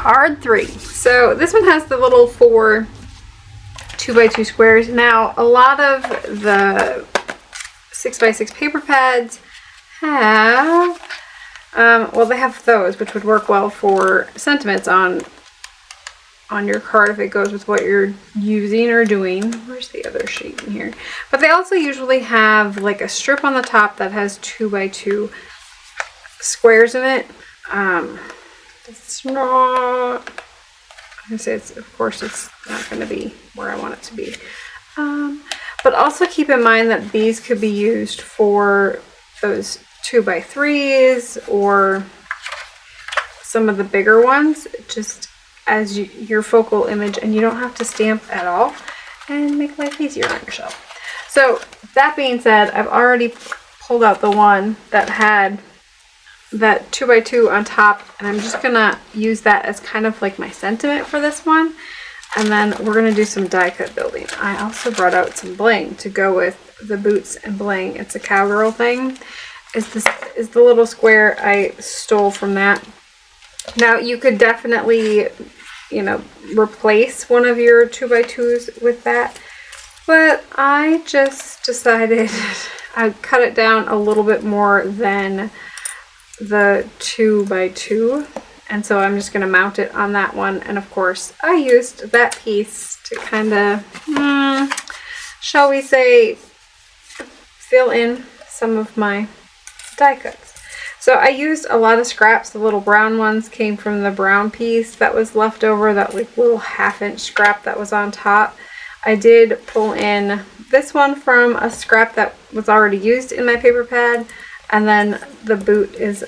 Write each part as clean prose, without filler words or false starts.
Card 3. So this one has the little 4 2x2 squares. Now a lot of the 6x6 paper pads have, well, they have those, which would work well for sentiments on your card if it goes with what you're using or doing. Where's the other sheet in here? But they also usually have like a strip on the top that has 2x2 squares in it. It's not, I'm gonna say it's, of course it's not gonna be where I want it to be. But also keep in mind that these could be used for those 2x3s or some of the bigger ones, just as your focal image, and you don't have to stamp at all and make life easier on yourself. So that being said, I've already pulled out the one that had that 2x2 on top, and I'm just gonna use that as kind of like my sentiment for this one. And then we're gonna do some die cut building. I also brought out some bling to go with the boots and bling. It's a cowgirl thing. Is the little square I stole from that. Now you could definitely, you know, replace one of your 2x2s with that, but I just decided I'd cut it down a little bit more than the 2x2, and so I'm just going to mount it on that one. And of course I used that piece to kind of, shall we say, fill in some of my die cuts. So I used a lot of scraps. The little brown ones came from the brown piece that was left over, that like little 1/2 inch scrap that was on top. I did pull in this one from a scrap that was already used in my paper pad, and then the boot is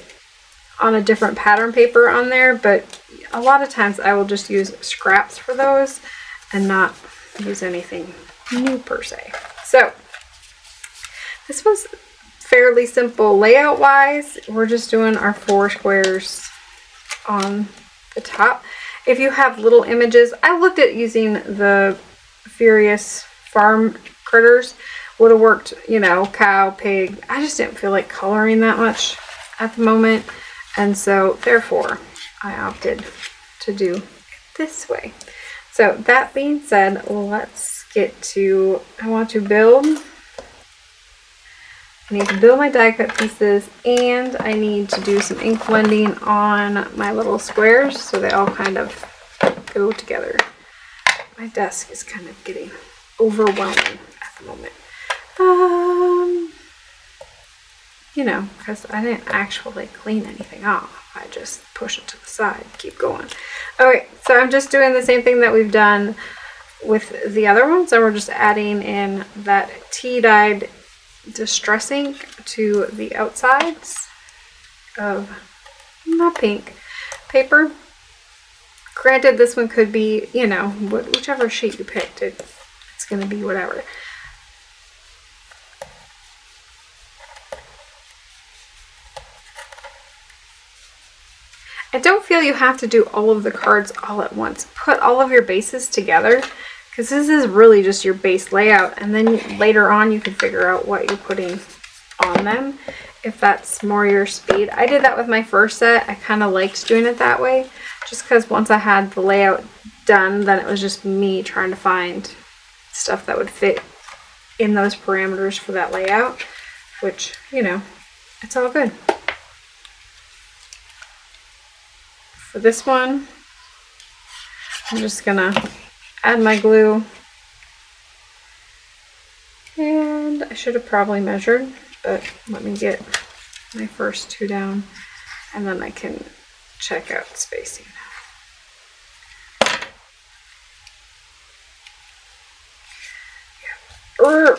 on a different pattern paper on there, but a lot of times I will just use scraps for those and not use anything new per se. So this was fairly simple layout wise. We're just doing our 4 squares on the top. If you have little images, I looked at using the Furious Farm Critters. Would have worked, you know, cow, pig. I just didn't feel like coloring that much at the moment, and so therefore I opted to do it this way. So that being said, let's get to, I want to build. I need to build my die cut pieces, and I need to do some ink blending on my little squares so they all kind of go together. My desk is kind of getting overwhelming at the moment. You know, because I didn't actually clean anything off. I just push it to the side, keep going. Okay, so I'm just doing the same thing that we've done with the other ones, and we're just adding in that tea-dyed distress ink to the outsides of my pink paper. Granted, this one could be, you know, whichever sheet you picked, it's going to be whatever. I don't feel you have to do all of the cards all at once. Put all of your bases together, because this is really just your base layout, and then later on you can figure out what you're putting on them if that's more your speed. I did that with my first set. I kind of liked doing it that way, just because once I had the layout done, then it was just me trying to find stuff that would fit in those parameters for that layout, which, you know, it's all good. For this one, I'm just gonna add my glue, and I should have probably measured, but let me get my first 2 down, and then I can check out spacing. Yeah.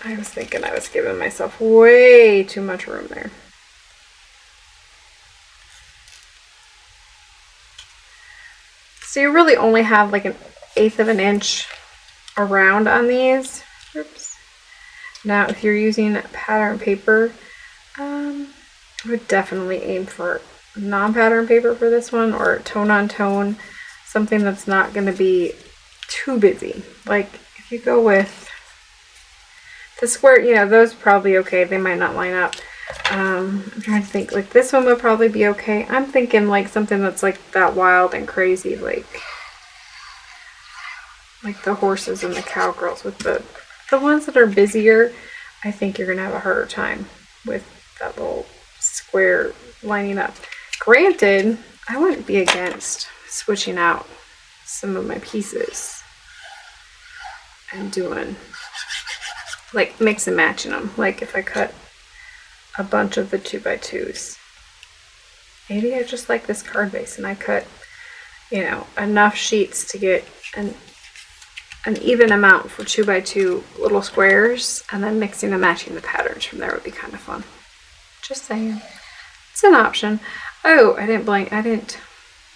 I was thinking I was giving myself way too much room there. So you really only have like 1/8 of an inch around on these. Oops. Now, if you're using pattern paper, I would definitely aim for non-pattern paper for this one, or tone on tone, something that's not going to be too busy. Like if you go with the square, you know, those are probably okay. They might not line up. I'm trying to think, like this one would probably be okay. I'm thinking like something that's like that wild and crazy, like the horses and the cowgirls. With the ones that are busier, I think you're gonna have a harder time with that little square lining up. Granted, I wouldn't be against switching out some of my pieces and doing like mix and matching them. Like if I cut a bunch of the 2x2s, maybe I just like this card base and I cut, you know, enough sheets to get an even amount for 2x2 little squares, and then mixing and matching the patterns from there would be kind of fun. Just saying. It's an option. Oh, I didn't blank.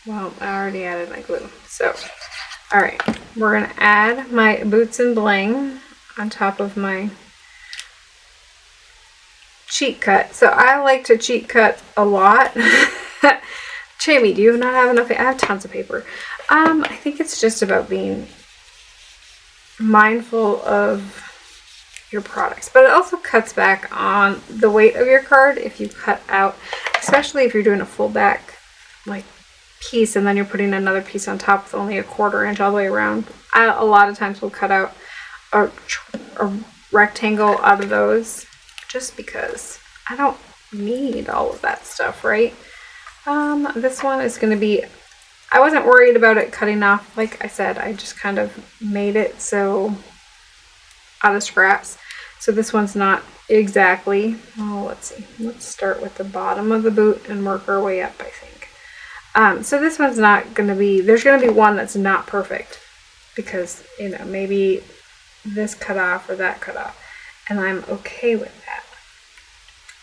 Well, I already added my glue. So, all right, we're gonna add my boots and bling on top of my cheat cut. So I like to cheat cut a lot. Jamie, do you not have enough? I have tons of paper. I think it's just about being mindful of your products, but it also cuts back on the weight of your card if you cut out, especially if you're doing a full back like piece and then you're putting another piece on top with only a 1/4 inch all the way around. A lot of times we'll cut out a rectangle out of those just because I don't need all of that stuff, right? This one is going to be, I wasn't worried about it cutting off. Like I said, I just kind of made it so out of scraps. So this one's not exactly, oh, let's see. Let's start with the bottom of the boot and work our way up, I think. So this one's not going to be, there's going to be one that's not perfect because, you know, maybe this cut off or that cut off, and I'm okay with that.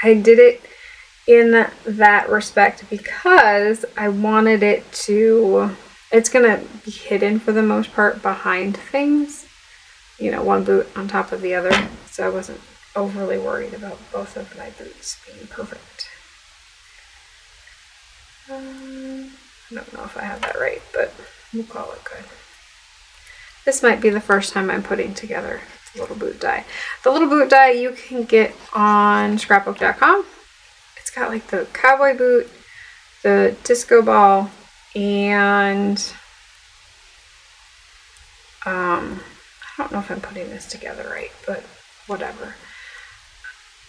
I did it in that respect because I wanted it to, it's gonna be hidden for the most part behind things, you know, one boot on top of the other, so I wasn't overly worried about both of my boots being perfect. I don't know if I have that right, but we'll call it good. This might be the first time I'm putting together the little boot die. The little boot die you can get on scrapbook.com. It's got like the cowboy boot, the disco ball, and I don't know if I'm putting this together right, but whatever.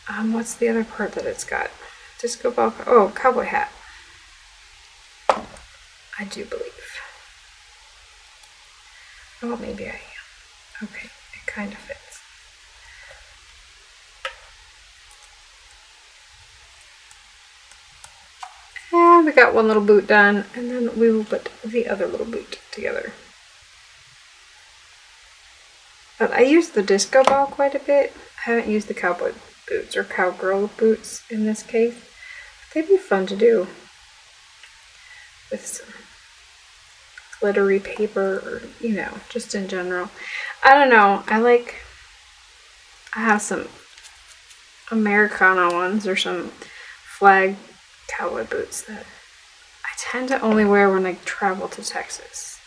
What's the other part that it's got? Disco ball, oh, cowboy hat. I do believe. Oh, maybe I am. Okay, it kind of fits. And we got one little boot done, and then we will put the other little boot together. But I use the disco ball quite a bit. I haven't used the cowboy boots or cowgirl boots in this case. They'd be fun to do with some glittery paper, or, you know, just in general. I don't know. I have some Americana ones or some flag cowboy boots that I tend to only wear when I travel to Texas.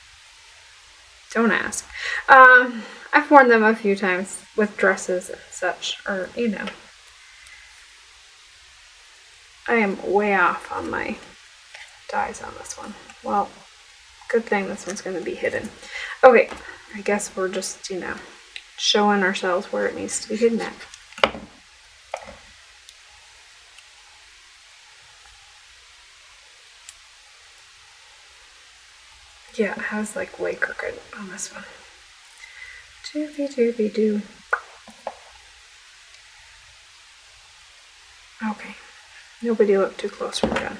Don't ask. I've worn them a few times with dresses and such, or, you know. I am way off on my dies on this one. Well, good thing this one's going to be hidden. Okay, I guess we're just, you know, showing ourselves where it needs to be hidden at. Yeah, I was like way crooked on this one. Doobie doo. Okay, nobody look too close, we're done.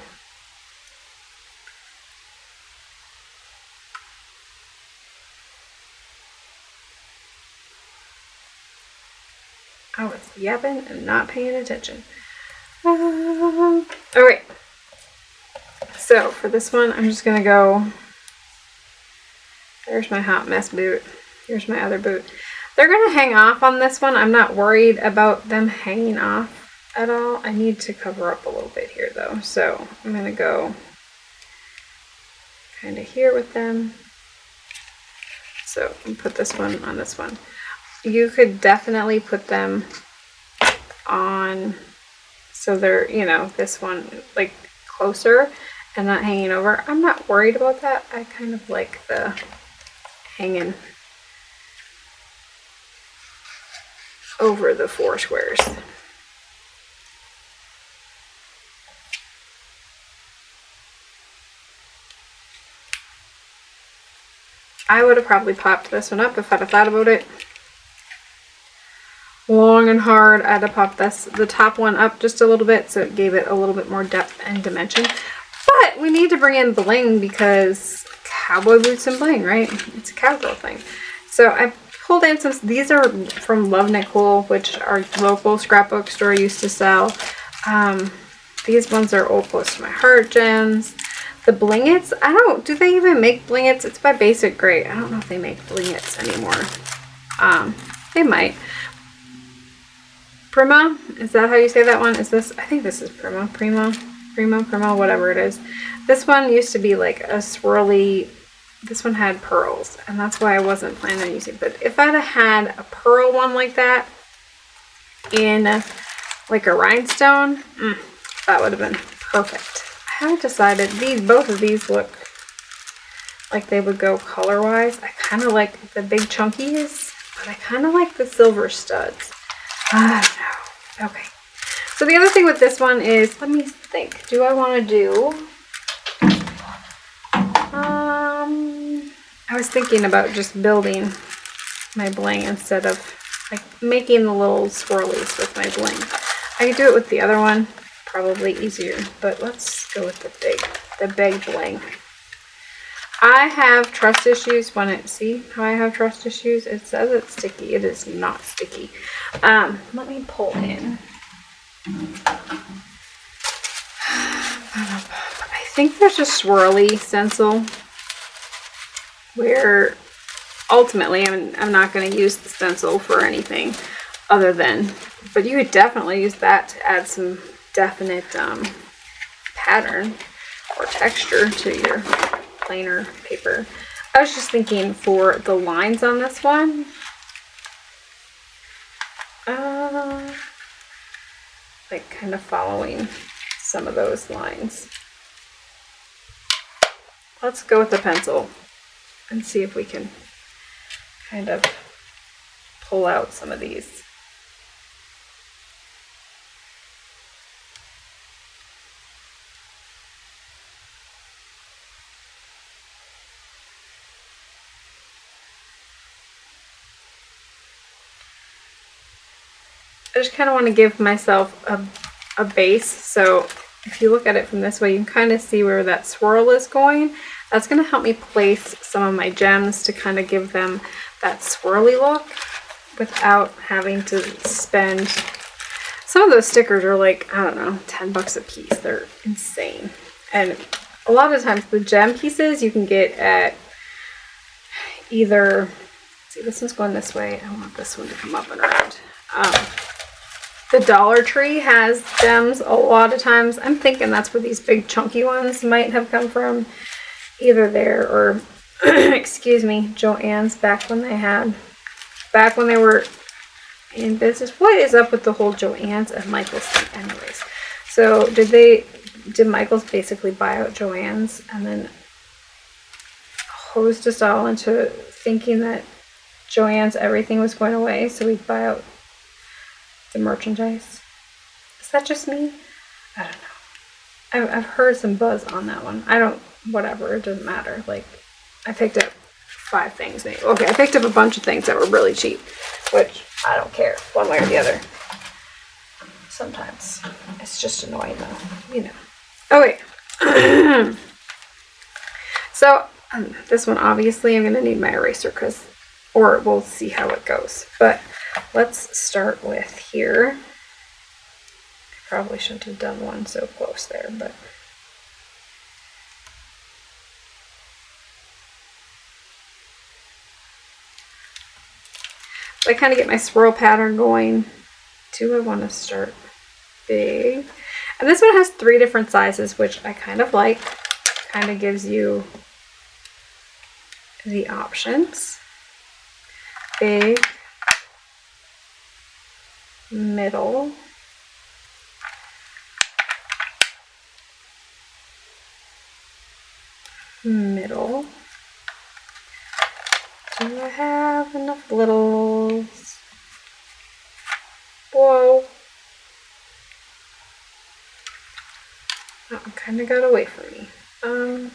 I was yapping and not paying attention. Alright, so for this one, I'm just gonna go. There's my hot mess boot. Here's my other boot. They're gonna hang off on this one. I'm not worried about them hanging off at all. I need to cover up a little bit here though. So I'm gonna go kind of here with them. So I'm put this one on this one. You could definitely put them on so they're, you know, this one like closer and not hanging over. I'm not worried about that. I kind of like the hanging over the 4 squares. I would have probably popped this one up if I'd have thought about it long and hard. I had to pop the top one up just a little bit so it gave it a little bit more depth and dimension. But we need to bring in bling because cowboy boots and bling, right? It's a cowgirl thing. So I pulled in some, these are from Love Nicole, which our local scrapbook store used to sell. These ones are old close to my heart gems. The blingets, do they even make blingets? It's by Basic Gray. I don't know if they make blingets anymore. They might. Prima, is that how you say that one? Is this, I think this is Prima, whatever it is. This one used to be like a swirly, this one had pearls, and that's why I wasn't planning on using it. But if I'd have had a pearl one like that in like a rhinestone, that would have been perfect. I haven't decided. Both of these look like they would go color-wise. I kind of like the big chunkies, but I kind of like the silver studs. No. Okay. So the other thing with this one is, let me think. Do I want to do... I was thinking about just building my bling instead of like making the little swirlies with my bling. I could do it with the other one. Probably easier, but let's go with the big bling. I have trust issues when it, see how I have trust issues? It says it's sticky. It is not sticky. Let me pull in. I think there's a swirly stencil where ultimately I'm not going to use the stencil for anything other than, but you could definitely use that to add some definite pattern or texture to your plainer paper. I was just thinking for the lines on this one, like kind of following some of those lines. Let's go with the pencil and see if we can kind of pull out some of these. I just kind of want to give myself a base, so if you look at it from this way, you can kind of see where that swirl is going. That's going to help me place some of my gems to kind of give them that swirly look without having to spend. Some of those stickers are like, I don't know, 10 bucks a piece. They're insane. And a lot of times the gem pieces you can get at either, see, this one's going this way. I want this one to come up and around. The Dollar Tree has gems a lot of times. I'm thinking that's where these big chunky ones might have come from. Either there or, excuse me, Joann's back when they were in business. What is up with the whole Joann's and Michael's thing anyways? So did Michael's basically buy out Joann's and then hosed us all into thinking that Joann's everything was going away, so we'd buy out the merchandise? Is that just me? I don't know. I've heard some buzz on that one. Whatever, it doesn't matter. Like, I picked up 5 things. Okay, I picked up a bunch of things that were really cheap, which I don't care one way or the other. Sometimes it's just annoying though, you know. Oh wait. So this one, obviously I'm gonna need my eraser or we'll see how it goes. But let's start with here. I probably shouldn't have done one so close there, but I kind of get my swirl pattern going. Do I want to start big? And this one has 3 different sizes, which I kind of like. Kind of gives you the options. Big, middle, middle. Do I have enough littles? Whoa. That one kind of got away from me. I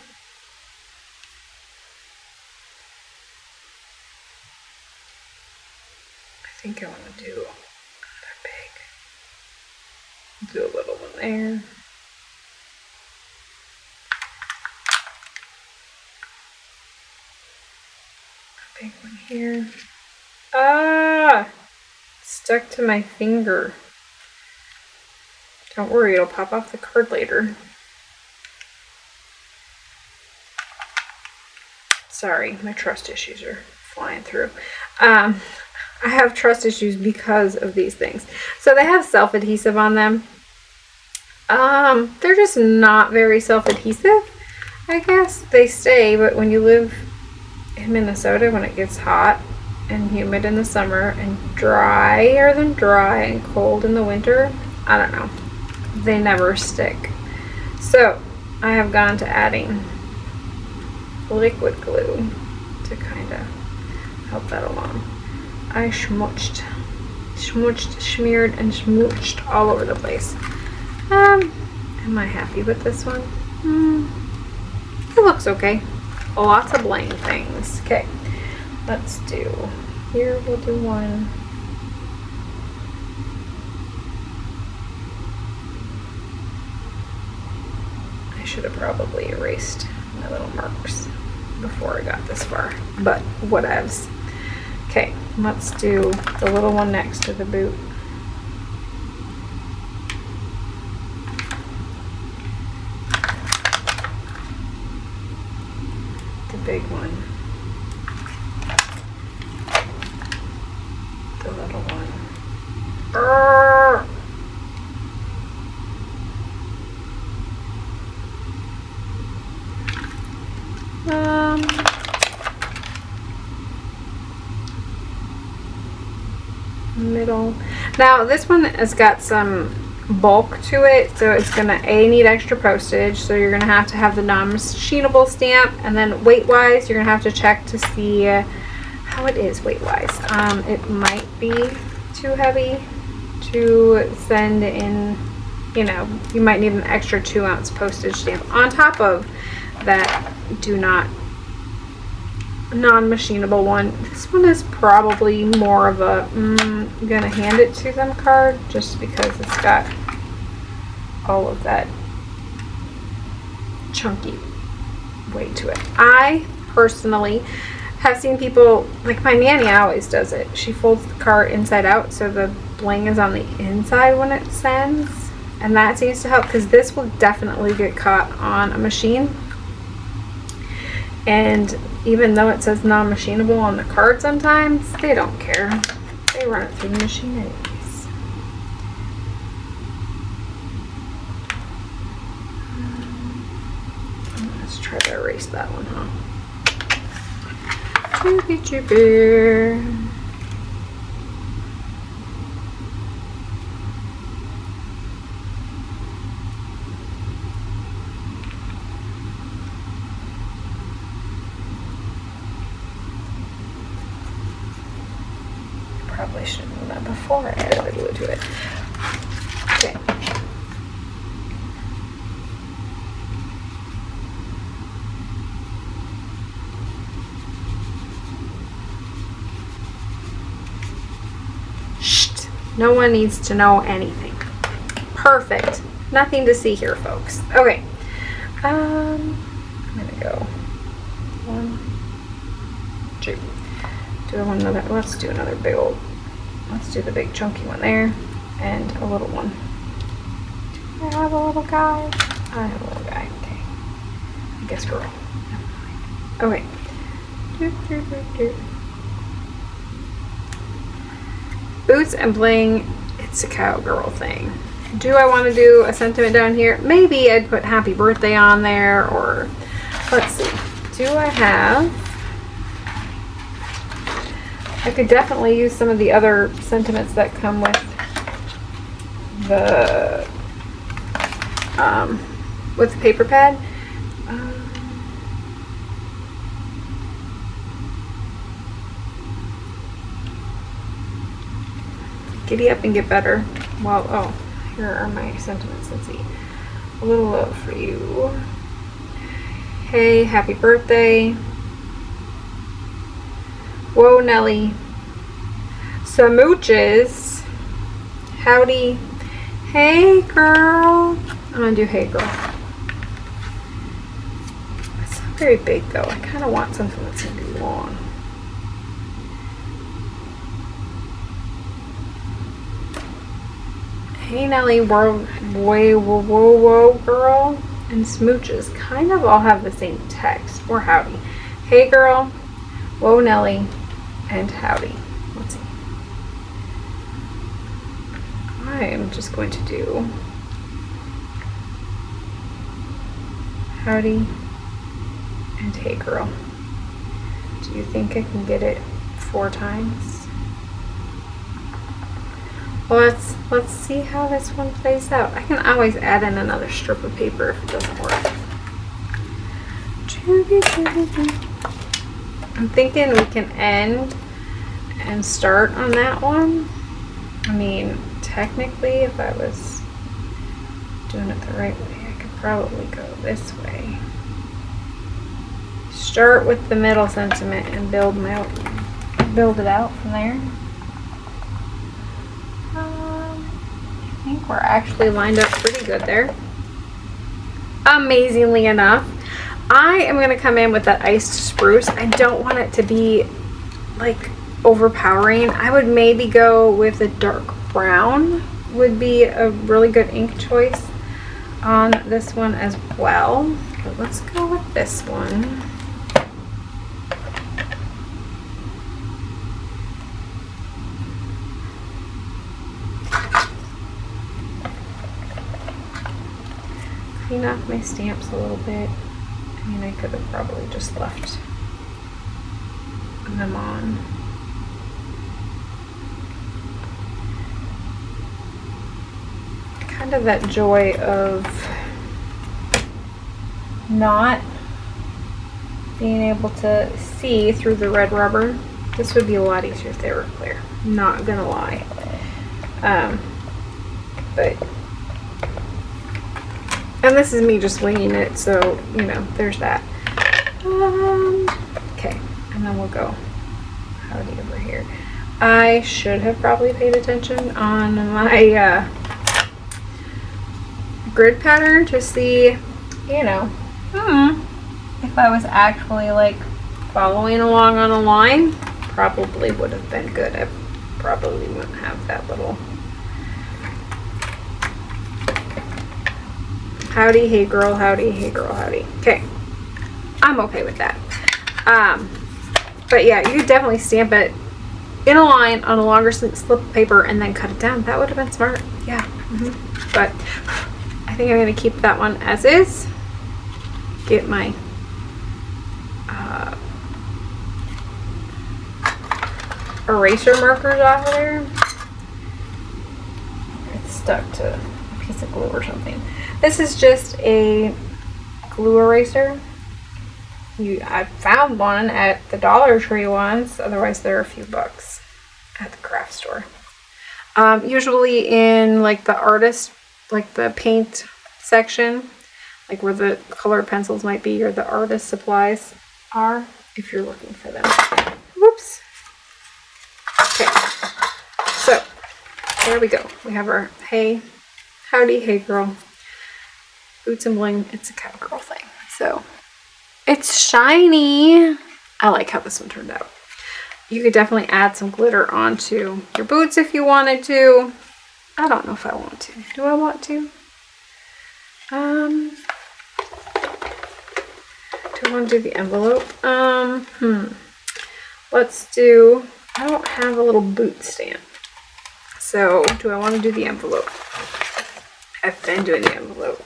think I want to do another big. Do a little one there. A big one here. Ah! Stuck to my finger. Don't worry, it'll pop off the card later. Sorry, my trust issues are flying through. I have trust issues because of these things. So they have self-adhesive on them. They're just not very self-adhesive, I guess. They stay, but when you live in Minnesota, when it gets hot and humid in the summer and drier than dry and cold in the winter, I don't know. They never stick. So I have gone to adding liquid glue to kind of help that along. I smooched, smeared, and smooched all over the place. Am I happy with this one? It looks okay. Lots of bling things. Okay, let's do, here we'll do one. I should have probably erased my little marks before I got this far, but whatevs. Okay, let's do the little one next to the boot. The big one. The little one. Arrgh! Middle. Now this one has got some bulk to it, so it's gonna need extra postage, so you're gonna have the non-machinable stamp, and then weight wise you're gonna have to check to see how it is weight wise. It might be too heavy to send in, you know, you might need an extra 2-ounce postage stamp on top of that non-machinable one. This one is probably more of a I'm gonna hand it to them card, just because it's got all of that chunky weight to it. I personally have seen people, like my nanny always does it. She folds the card inside out so the bling is on the inside when it sends, and that seems to help, because this will definitely get caught on a machine. And even though it says non-machinable on the card, sometimes they don't care. They run it through the machine anyways. Let's try to erase that one, huh? Choopy choopy. Probably should have done that before I added the glue to it. Okay. Shh. No one needs to know anything. Perfect. Nothing to see here, folks. Okay. I'm gonna go 1, 2. Let's do another big old, let's do the big chunky one there, and a little one. Do I have a little guy? I have a little guy, okay. I guess girl. Okay. Boots and bling, it's a cowgirl thing. Do I want to do a sentiment down here? Maybe I'd put happy birthday on there, or let's see. Do I have, I could definitely use some of the other sentiments that come with the paper pad. Giddy up and get better. Well, oh, here are my sentiments. Let's see. A little love for you. Hey, happy birthday. Whoa, Nelly. Smooches. Howdy. Hey, girl. I'm gonna do hey, girl. It's not very big, though. I kind of want something that's gonna be long. Hey, Nelly. Whoa, whoa, whoa, whoa, girl. And smooches kind of all have the same text. Or howdy. Hey, girl. Whoa, Nelly. And howdy. Let's see. I am just going to do howdy and hey, girl. Do you think I can get it 4 times? Well, let's see how this one plays out. I can always add in another strip of paper if it doesn't work. I'm thinking we can end and start on that one. I mean, technically, if I was doing it the right way, I could probably go this way. Start with the middle sentiment and build it out from there. I think we're actually lined up pretty good there. Amazingly enough, I am going to come in with that iced spruce. I don't want it to be like overpowering. I would maybe go with a dark brown would be a really good ink choice on this one as well. But let's go with this one. Clean off my stamps a little bit. I mean, I could have probably just left them on. Kind of that joy of not being able to see through the red rubber. This would be a lot easier if they were clear. Not gonna lie. And this is me just winging it, so, you know, there's that. Okay, and then we'll go howdy over here. I should have probably paid attention on my grid pattern to see, you know, if I was actually like following along on a line. Probably would have been good. I probably wouldn't have that little howdy, hey girl, howdy, hey girl, howdy. Okay, I'm okay with that. But yeah, you could definitely stamp it in a line on a longer slip of paper and then cut it down. That would have been smart. Yeah. But I think I'm going to keep that one as is. Get my eraser markers off of there. It's stuck to a piece of glue or something. This is just a glue eraser. I found one at the Dollar Tree once. Otherwise, they're a few bucks at the craft store. Usually in like the artist, like the paint section, like where the colored pencils might be, or the artist supplies are, if you're looking for them. Whoops. Okay. So there we go. We have our hey, howdy, hey girl. Boots and bling. It's a cowgirl thing. So it's shiny. I like how this one turned out. You could definitely add some glitter onto your boots if you wanted to. I don't know if I want to. Do I want to? Do I want to do the envelope? Let's do, I don't have a little boot stamp. So do I want to do the envelope? I've been doing the envelope.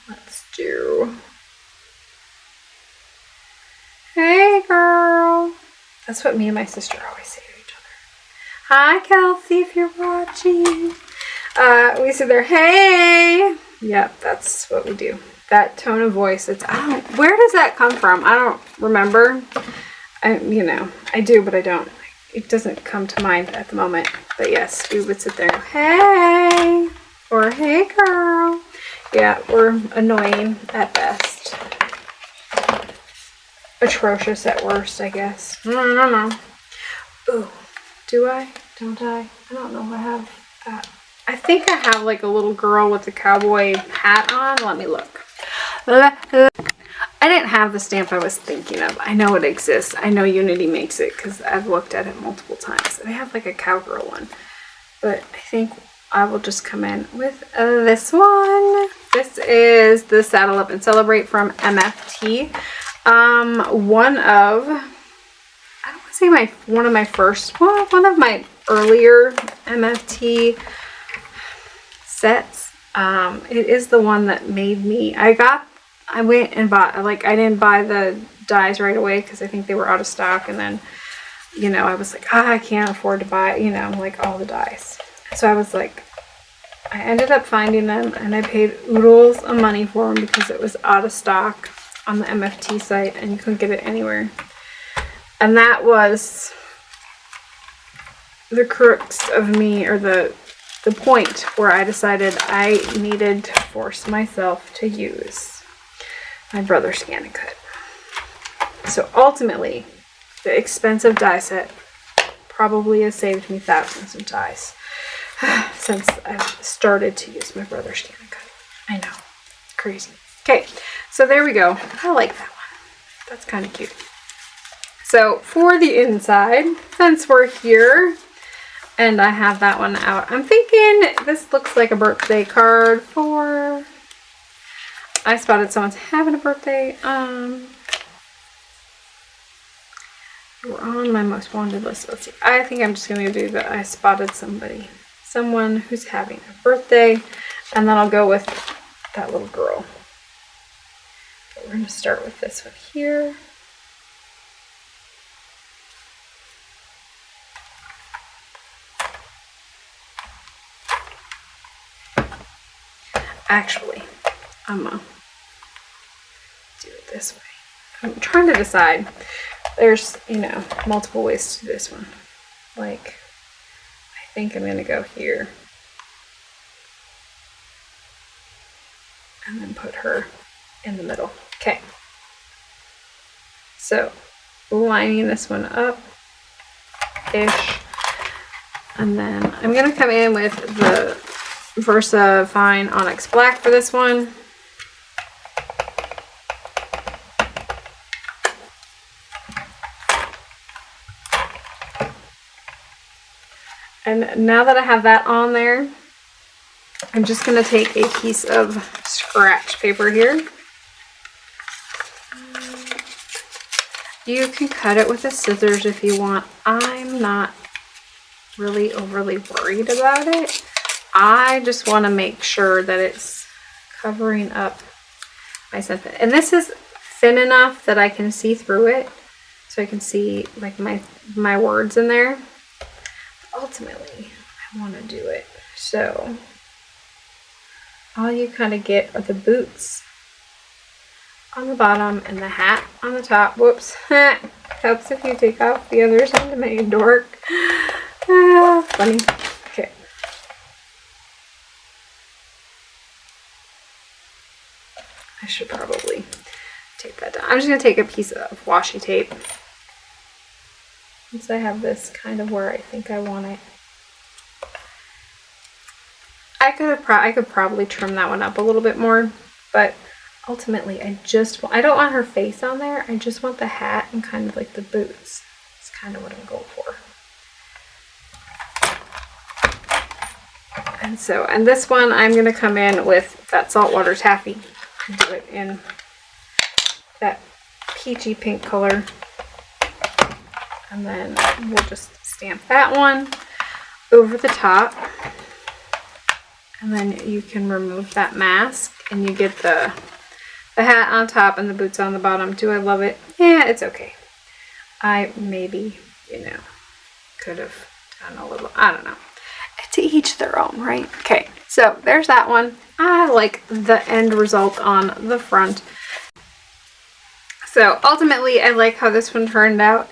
Let's do, hey girl. That's what me and my sister always say to each other. Hi Kelsey, if you're watching. We say there, hey. Yep, that's what we do. That tone of voice, it's, where does that come from? I don't remember. You know, I do, but I don't. It doesn't come to mind at the moment. But yes, we would sit there and go, hey, or hey girl. Yeah, we're annoying at best. Atrocious at worst, I guess. I don't know. Ooh, do I? Don't I? I don't know if I have that. I think I have like a little girl with a cowboy hat on. Let me look. I didn't have the stamp I was thinking of. I know it exists. I know Unity makes it because I've looked at it multiple times. I have like a cowgirl one. But I think I will just come in with this one. This is the Saddle Up and Celebrate from MFT. One of my earlier MFT sets. It is the one that made me, I went and bought, like, I didn't buy the dies right away because I think they were out of stock, and then, you know, I was like, I can't afford to buy, you know, like all the dies. So I was like, I ended up finding them, and I paid oodles of money for them because it was out of stock on the MFT site and you couldn't get it anywhere. And that was the crux of me, or the point where I decided I needed to force myself to use my Brother Scan and Cut. So ultimately, the expensive die set probably has saved me thousands of dies since I've started to use my Brother Scan and Cut. I know, crazy. Okay, so there we go. I like that one. That's kind of cute. So for the inside, since we're here, and I have that one out, I'm thinking this looks like a birthday card for, I spotted someone's having a birthday. We're on my most wanted list. Let's see. I think I'm just going to do that. I spotted someone who's having a birthday, and then I'll go with that little girl. But we're going to start with this one here. Actually, I'm going to do it this way. I'm trying to decide. There's, you know, multiple ways to do this one. Like, I think I'm going to go here. And then put her in the middle. Okay. So, lining this one up-ish. And then I'm going to come in with the Versa Fine Onyx Black for this one. And now that I have that on there, I'm just going to take a piece of scratch paper here. You can cut it with the scissors if you want. I'm not really overly worried about it. I just want to make sure that it's covering up my sentiment. And this is thin enough that I can see through it. So I can see like my words in there. Ultimately, I want to do it. So all you kind of get are the boots on the bottom and the hat on the top. Whoops. Helps if you take off the other sentiment, dork. Funny. Okay. I should probably tape that down. I'm just going to take a piece of washi tape. Since I have this kind of where I think I want it. I could probably trim that one up a little bit more, but ultimately I don't want her face on there. I just want the hat and kind of like the boots. That's kind of what I'm going for. And this one I'm going to come in with that Saltwater Taffy and do it in that peachy pink color. And then we'll just stamp that one over the top. And then you can remove that mask and you get the hat on top and the boots on the bottom. Do I love it? Yeah, it's okay. I maybe, you know, could have done a little, I don't know. To each their own, right? Okay, So there's that one. I like the end result on the front. So ultimately, I like how this one turned out.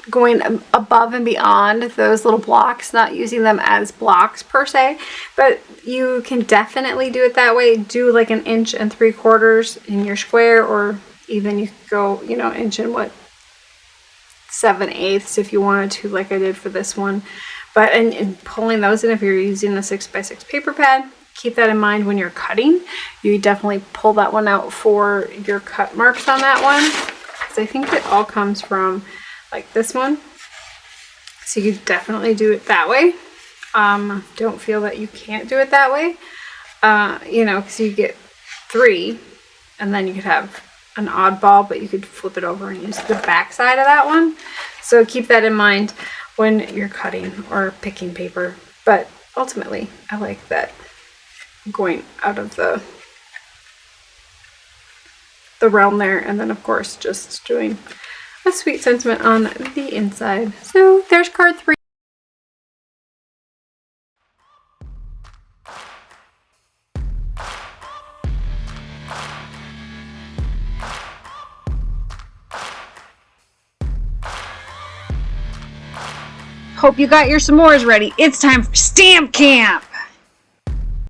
Going above and beyond those little blocks, not using them as blocks per se, but you can definitely do it that way. Do like 1 3/4 inches in your square, or even you could go, you know, 1 inch and 7/8 if you wanted to, like I did for this one. But and pulling those in, if you're using a 6x6 paper pad, keep that in mind when you're cutting. You definitely pull that one out for your cut marks on that one, because I think it all comes from like this one. So you definitely do it that way. Don't feel that you can't do it that way. You know, because you get 3, and then you could have an oddball, but you could flip it over and use the back side of that one. So keep that in mind when you're cutting or picking paper. But ultimately, I like that going out of the realm there, and then of course just doing a sweet sentiment on the inside. So there's card 3. Hope you got your s'mores ready. It's time for stamp camp.